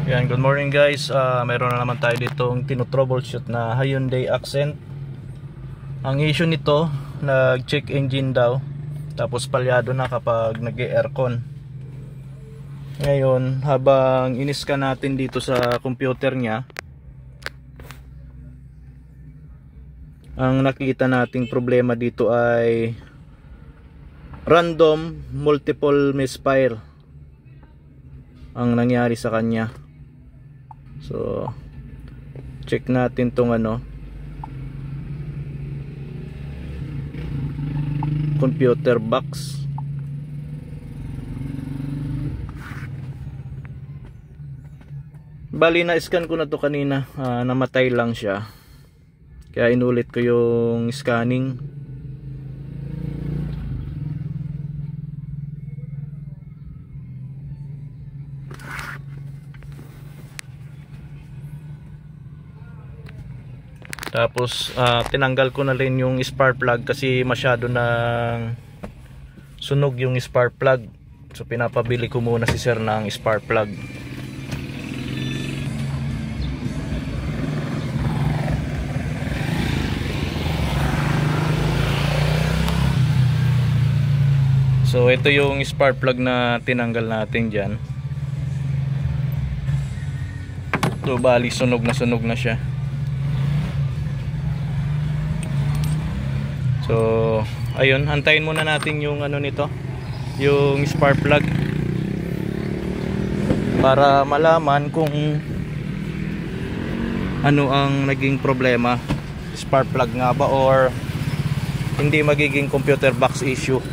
Yan, good morning guys. Meron na naman tayo ditong tinotroubleshoot na Hyundai Accent. Ang issue nito, nag-check engine daw, tapos palyado na kapag nag-aircon. Ngayon, habang in-scan natin dito sa computer niya, ang nakita nating problema dito ay random multiple misfire ang nangyari sa kanya. So check natin tong computer box. Bali na scan ko na to kanina, namatay lang siya, kaya inulit ko yung scanning. Tapos tinanggal ko na rin yung spark plug kasi masyado nang sunog yung spark plug. So pinapabili ko muna si sir ng spark plug. So ito yung spark plug na tinanggal natin dyan. So bali sunog na siya. So ayun, antayin muna natin yung nito, yung spark plug, para malaman kung ano ang naging problema. Spark plug nga ba or hindi magiging computer box issue.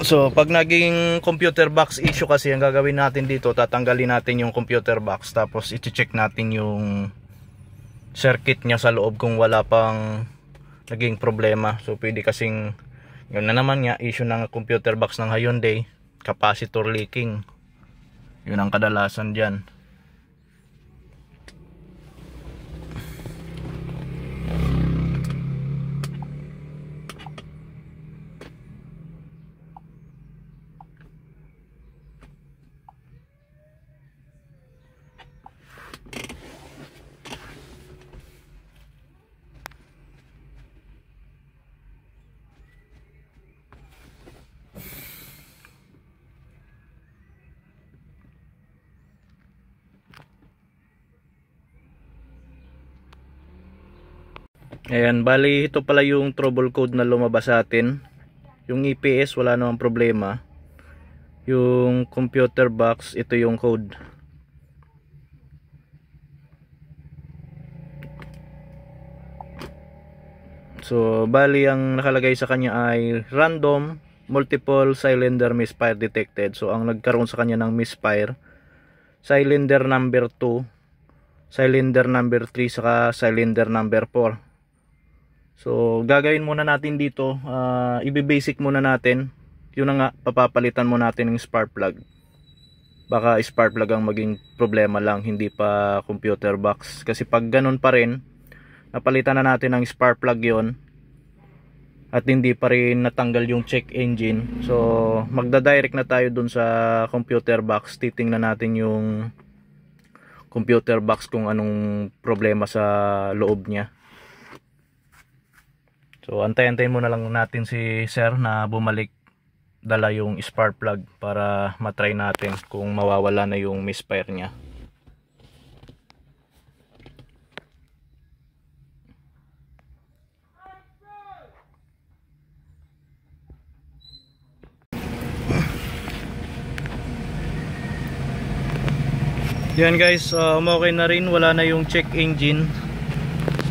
So pag naging computer box issue kasi, ang gagawin natin dito, tatanggalin natin yung computer box, tapos i-check natin yung circuit niya sa loob kung wala pang naging problema. So pwede kasing yun na naman nga, issue ng computer box ng Hyundai, capacitor leaking. Yun ang kadalasan dyan. Ayan, bali ito pala yung trouble code na lumabas sa atin. Yung EPS wala namang problema. Yung computer box, ito yung code. So bali ang nakalagay sa kanya ay random multiple cylinder misfire detected. So ang nagkaroon sa kanya ng misfire, cylinder number 2, cylinder number 3, saka cylinder number 4. So gagawin muna natin dito, i-basic muna natin. Yun na nga, papapalitan muna natin yung spark plug. Baka spark plug ang maging problema lang, hindi pa computer box. Kasi pag ganun pa rin, napalitan na natin ang spark plug yon at hindi pa rin natanggal yung check engine, so magda-direct na tayo dun sa computer box. Titingnan natin yung computer box kung anong problema sa loob niya. So antay-antayin muna lang natin si sir na bumalik dala yung spark plug para matry natin kung mawawala na yung misfire niya. Yan guys, okay na rin, wala na yung check engine.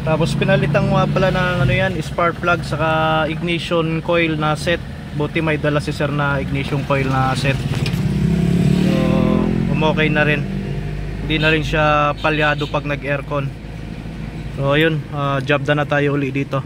Tapos pinalitan nga pala ng yan, spark plug saka ignition coil na set. Buti may dala si sir na ignition coil na set. So okay na rin, hindi na rin siya palyado pag nag aircon. So ayun, job na tayo uli dito.